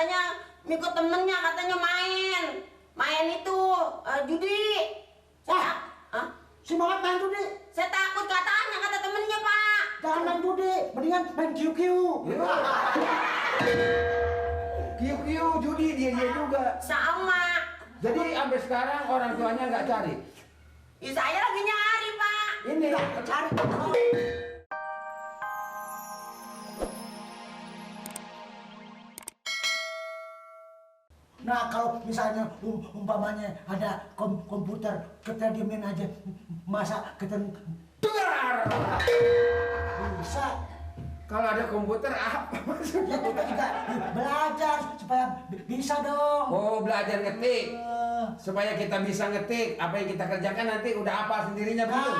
katanya ikut temennya, katanya main itu judi. Si Mamat main judi? Saya takut katanya, kata temennya Pak. Jangan main judi, mendingan main QQ. QQ judi dia juga. Sama. Jadi sampai sekarang orang tuanya nggak cari. Ya, saya lagi nyari Pak. Ini Cari. Nah kalau misalnya umpamanya ada komputer, kita diemin aja, masa kita dengar. bisa? Kalau ada komputer apa maksudnya? Ya kita juga belajar supaya bisa dong. Oh, belajar ngetik supaya kita bisa ngetik apa yang kita kerjakan nanti udah hafal sendirinya begitu.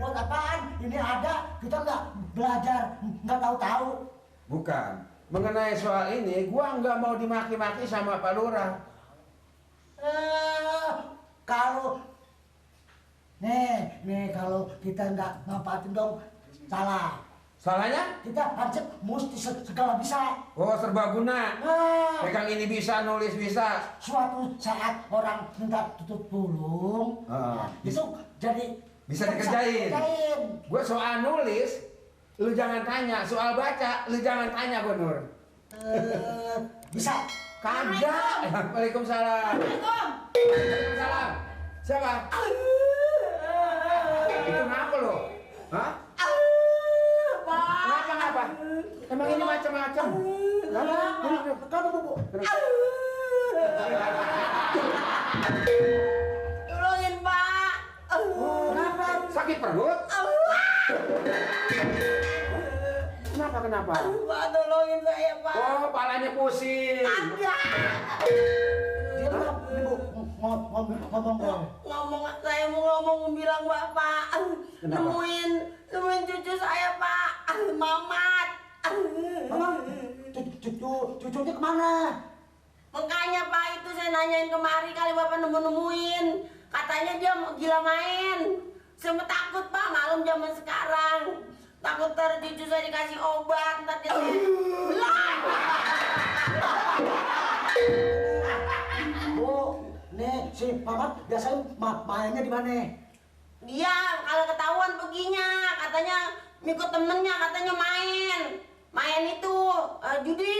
Buat apaan? Ini ada, kita nggak belajar, nggak tahu-tahu. Bukan. Mengenai soal ini, gua nggak mau dimaki-maki sama Pak Lurah. Kalau nih kalau kita nggak manfaatin dong, salah. Salahnya? Kita harus mesti segala bisa. Oh, serbaguna. Pegang ini bisa, nulis bisa. Suatu saat orang minta tolong, itu jadi Bisa dikerjain. Gue soal nulis, lu jangan tanya. Soal baca, lu jangan tanya gue, Nur. Bisa. Kagak. Waalaikumsalam. Waalaikumsalam. Siapa? Itu kenapa lo? Hah? Kenapa? Emang ini macam-macam? Kenapa, Bu? Tolongin Pak. Kenapa? Sakit perut? Kenapa? Pak, tolongin saya Pak. Oh, palanya pusing. Agak. Dia kenapa, Bu? Ngomong. Saya mau ngomong bilang Bapak. Kenapa? Nemuin cucu saya Pak. Mamat. Mama, cucunya kemana? Makanya Pak, itu saya nanyain kemari kali Bapak nemuin. Katanya dia mau gila main. Saya takut Pak, malam zaman sekarang. Takut ntar cucu saya dikasih obat, ntar dia Bu, nih si Mamat biasanya mainnya di mana? dia kalau ketahuan perginya, katanya ikut temennya, katanya main itu judi.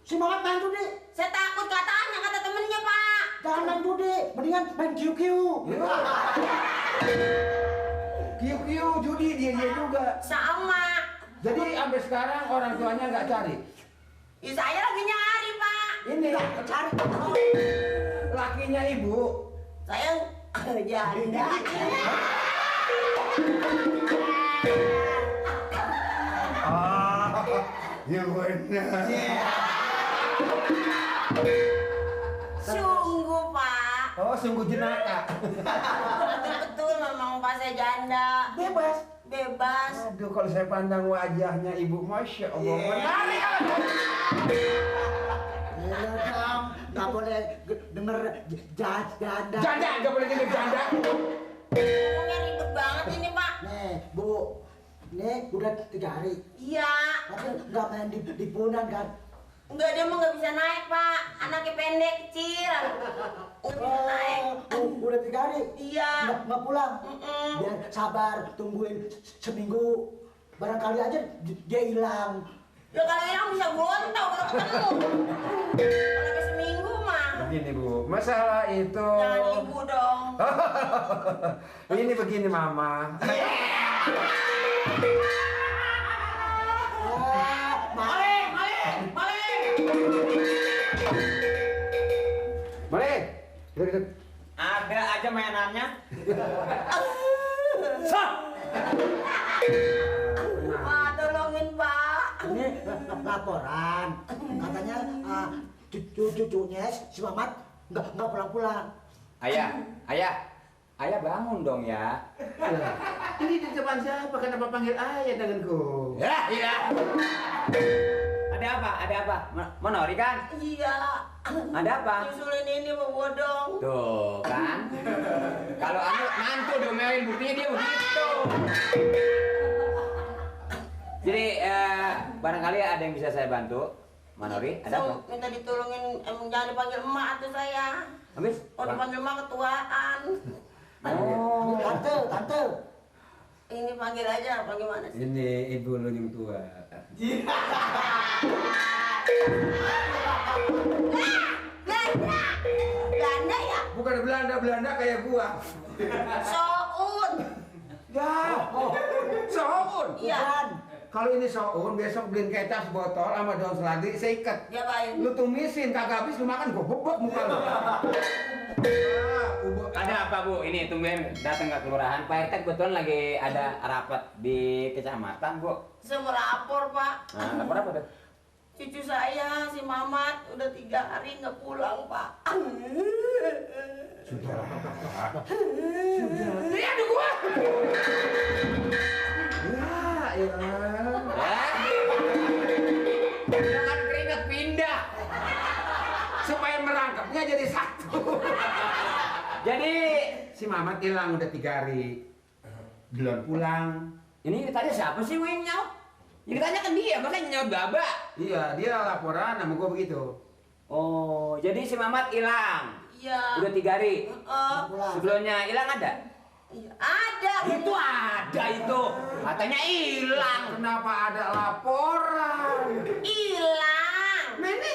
Si Mamat main judi? Saya takut katanya, kata temennya Pak. Jangan main judi, mendingan main QQ. QQ judi dia juga. Sama. Jadi sampai sekarang orang tuanya nggak cari. Ya, saya lagi nyari Pak. Ini Cari. lakinya ibu. Saya janda. Ya benar. Sungguh Pak. Oh, sungguh jenaka. Betul memang Pak, saya janda. Bebas. Aduh, kalau saya pandang wajahnya ibu, masya Allah, menarik. Iya dong, nggak boleh denger janda. Janda, nggak boleh jadi janda. Ngomongnya ribet banget ini Pak. Nih, Bu, nih udah 3 hari. Iya. Tapi nggak main di punan kan? Enggak, dia mah nggak bisa naik Pak. Anaknya pendek, kecil. Nggak bisa naik. Udah 3 hari. Iya. Nggak pulang. Biar sabar, tungguin seminggu. Barangkali aja dia hilang. Ya kalau hilang bisa gontok kalau ketemu. Kalau sampai seminggu mah. Begini Bu, masalah itu. Jangan ibu dong. Ini begini Mama. Maling. Mari, duduk. Ada aja mainannya. Pak, tolongin Pak. Ini laporan. Katanya cucunya si Mamat nggak pulang-pulang. Ayah bangun dong ya. Ini di depan siapa? Kenapa panggil ayah denganku? Ya. Ada apa? Mau nori kan? Iya. Ada apa? Nyusulin ini mau bodong. Tuh kan. Kalau mantu diomelin buktinya dia begitu. Jadi barangkali ada yang bisa saya bantu. Manori, ada apa? Minta ditolongin, emang jangan dipanggil emak tuh saya. Habis? Kalau dipanggil emak ketuaan. Oh. Tante. Ini panggil aja, apa gimana sih? Ini ibu lu yang tua. Belanda ya? Bukan Belanda kayak gua. Soun. Ya, Soun. Iya. Kalau ini Soun, besok beliin kecap sebotol sama daun seladi, saya ikat. Dia baik. Lu tumisin, kagak habis lu makan, gua bobok muka lu. Ada apa Bu? Ini tumben datang ke kelurahan. Pak RT kebetulan lagi ada rapat di kecamatan Bu. Saya mau lapor, Pak. Nah, lapor apa tuh? Cucu saya, si Mamat, udah 3 hari nggak pulang, Pak. Sudah. Ini ada gua. Ya. Jangan keringat pindah. Supaya merangkapnya jadi satu. Jadi Si Mamat hilang udah 3 hari. Belum pulang. ini ditanya siapa sih yang nyaut? Yang ditanya kan dia, makanya nyaut baba. Iya, dia laporan sama gua begitu. Oh, jadi si Mamat hilang. Iya. Udah 3 hari. Pulang. Sebelumnya hilang ada? Iya, ada. Itu ada itu. Katanya hilang. Kenapa ada laporan? Hilang. Ini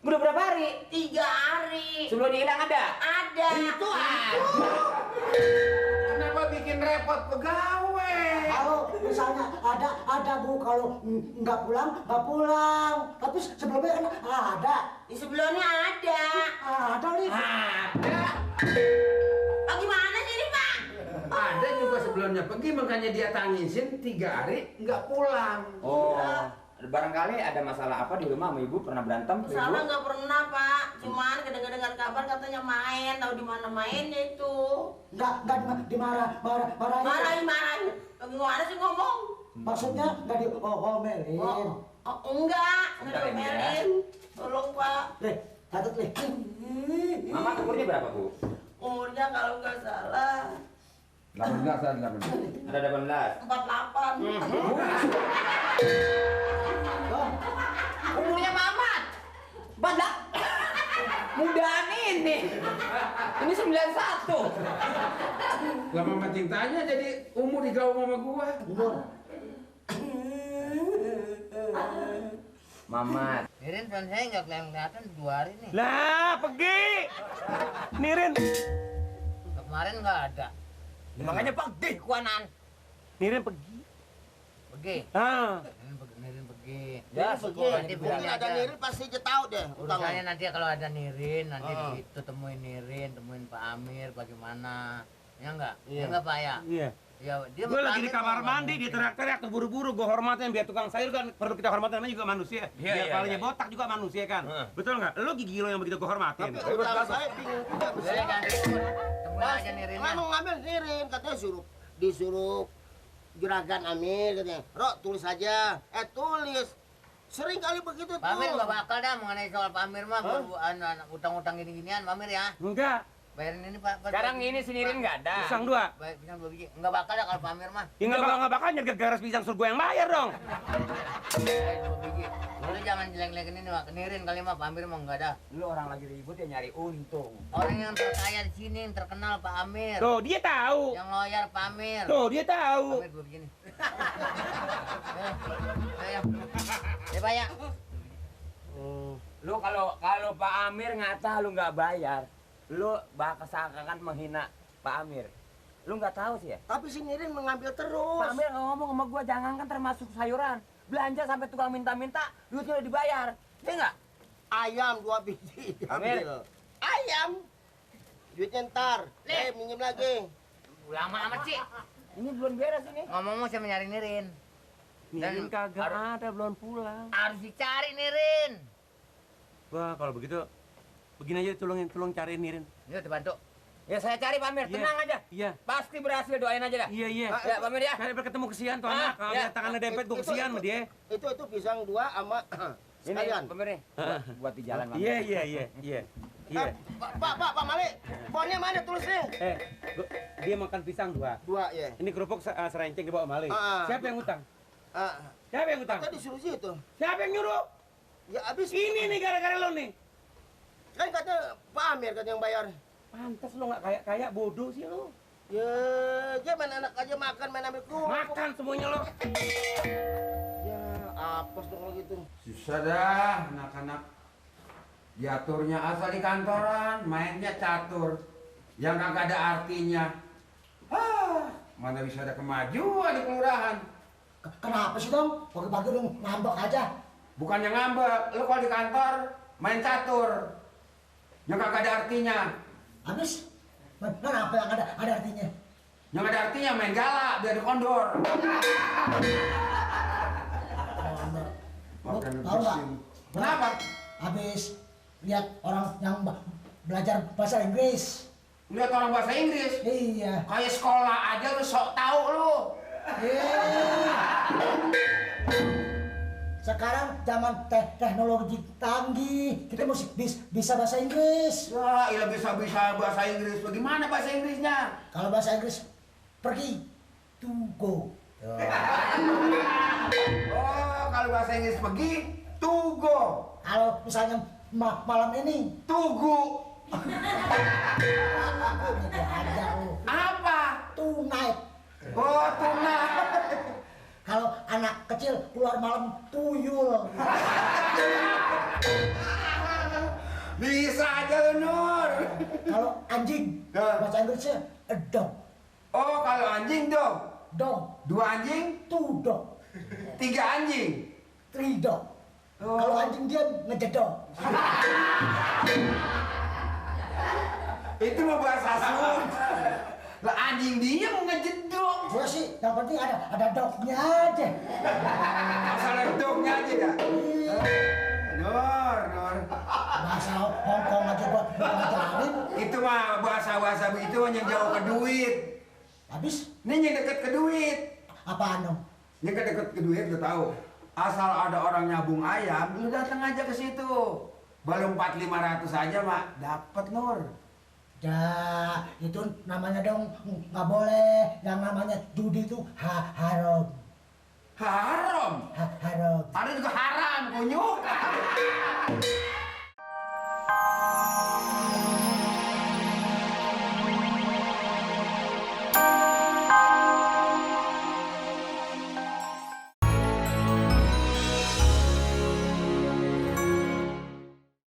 Udah berapa hari? 3 hari. Sebelumnya hilang ada? Ada. Itu ada. kenapa bikin repot pegawai? Kalau misalnya ada Bu, kalau nggak pulang. Tapi sebelumnya kan ada. Di sebelumnya ada. Ada nih. Ada. Oh, gimana sih ini, Pak? Ada juga sebelumnya pergi, makanya dia tangisin 3 hari nggak pulang. Oh, barangkali ada masalah apa di rumah sama ibu? Pernah berantem? Ibu? Salah nggak pernah, Pak. Cuman kedengar kabar katanya main, tahu di mana mainnya itu. Nggak dimarahin. Marahin. Gimana sih ngomong? Maksudnya nggak diomelin. Enggak Bentar, ini ya. diomelin. Tolong, Pak. Catat nih. Mama umurnya berapa Bu? Umurnya kalau nggak salah 18 ada 18. Ada 18. 48. Umurnya Mamat. Badak. Mudaan ini. Ini 91. Lama mancing tanya jadi umur digaung sama gua. Umur. Mamat. Nirin kan saya nggak kelihatan 2 hari nih. Lah, pergi. Nirin. Kemarin nggak ada. Makanya pergi kuanan. Nirin pergi. Pergi. Ah. Nirin pergi. Ya, Nanti Mungkin beli ada aja. Nirin pasti dia tahu deh Urusannya utangnya. nanti kalau ada Nirin, nanti itu temuin Nirin, temuin Pak Amir, bagaimana? Ya enggak? Ya enggak Pak ya? Iya. Ya dia Gue sama lagi di Amir kamar mau mandi, dia teriak-teriak terburu-buru. Gue hormatin, biar tukang sayur kan perlu kita hormatin, namanya juga manusia. Iya, Biar iya, palanya iya. botak juga manusia kan. Betul nggak? Lo gigi lo yang begitu gue hormatin. Tapi utang saya bingung juga Boleh besar. kan? Temuin aja Nirinnya. Emang mau ngambil Nirin katanya disuruh juragan Amir katanya. Rok tulis aja. Tulis. Sering kali begitu tuh. Pak Amir nggak bakal dah mengenai soal Pak Amir mah utang-utang gini-ginian Pak Amir ya. Enggak. Bayarin ini Pak. Sekarang ini si Nirin nggak ada. Pisang 2. Baik, pisang 2 biji. Enggak bakal dah kalau Pak Amir mah. Ya nggak bakal nyerga garas pisang, suruh gue yang bayar dong. Baik, 2 biji. Lu jangan jelek-jelekin ini Pak. Nirin kali mah Pak Amir mah enggak ada. Lu orang lagi ribut ya nyari untung. Orang yang terkaya di sini yang terkenal Pak Amir. Tuh, dia tahu. Yang loyal Pak Amir. Tuh, dia tahu. Amir 2 biji nih. Ya. Ya Pak ya. Lu kalau Pak Amir ngata lu nggak bayar, lu bakal seakan menghina Pak Amir. Lu nggak tahu sih ya? Tapi si Nirin mengambil Pak terus. Amir ngomong sama gua jangan kan termasuk sayuran. Belanja sampai tukang minta-minta, duitnya udah dibayar. Iya nggak? Ayam 2 biji Amir. diambil. Ayam. Duitnya ntar. Nih. Minjem lagi. Lama amat sih. Ini belum beres ini. Ngomong-ngomong saya nyari Nirin. Nirin kagak ada, belum pulang. Harus dicari Nirin. Wah, kalau begitu, begini aja tolong cariin Nirin. Yuk dibantu. Ya saya cari Pak Amir, Iya. tenang aja. Iya. Pasti berhasil, doain aja dah. Iya. Ya Pak Amir ya. Cari berketemu kesian tuh Ah, anak. Kalau iya. lihat tangannya dempet, gue kesian sama dia. Itu pisang 2 sama Ini sekalian. Pak Amir nih, buat di jalan Pak Amir. Iya. Pak Malik. Bonnya mana tulisnya? Dia makan pisang 2. 2 ya. Ini kerupuk serenceng ke bawah Mali. Ah. Siapa yang utang? Siapa yang utang? Tadi disuruh situ. Siapa yang nyuruh? Ya abis Ini nih gara-gara lo nih. kan kata Pak Amir kata yang bayar. Pantas lo nggak kayak bodoh sih lo. Ya, dia main anak aja makan, main ambil kerupuk. Makan semuanya lo. Ya, apes dong kalau gitu. Susah dah anak-anak. Diaturnya asal di kantoran, mainnya catur. Yang kagak ada artinya. Mana bisa ada kemajuan di kelurahan. Kenapa sih dong? Pagi-pagi lu ngambek aja. Bukannya ngambek, lu kalau di kantor main catur. Yang kagak ada artinya. Habis? Kenapa yang ada artinya? Yang ada artinya main galak biar dikondor. Lu Makan tahu nggak? pusing. Kenapa? Habis lihat orang yang belajar bahasa Inggris. Lihat orang bahasa Inggris. Iya. Kayak sekolah aja lu sok tahu lu. Sekarang zaman teknologi canggih, kita mesti bisa bahasa Inggris. Wah, iya bisa-bisa bahasa Inggris. Bagaimana bahasa Inggrisnya? Kalau bahasa Inggris, pergi to go. Oh, kalau bahasa Inggris pergi, to go. Kalau misalnya malam ini, Tugu. ada lu. Apa? Tonight. Oh, tuna. Kalau anak kecil keluar malam tuyul. Bisa aja lu, Nur. Kalau anjing, bahasa Inggrisnya a dog. Oh, kalau anjing dong. Dog, 2 anjing, two dog, 3 anjing. three dog. Oh. Kalau anjing diam ngejedok. Itu mah bahasa Sunda. Lah anjing dia mau ngejedok. Gua sih yang penting ada dognya aja. Asal ada dognya aja dah. Nur. Bahasa Hongkong aja gua pelajarin. Itu mah bahasa itu yang jauh ke duit. Habis Ini yang deket ke duit. apaan dong? Yang deket ke duit lu tahu. Asal ada orang nyabung ayam, lu datang aja ke situ. Baru 400-500 aja mak, dapat Nur. Ya, itu namanya dong nggak boleh. Yang namanya judi itu haram. Haram. Haram. Ada juga haram, kunyuk.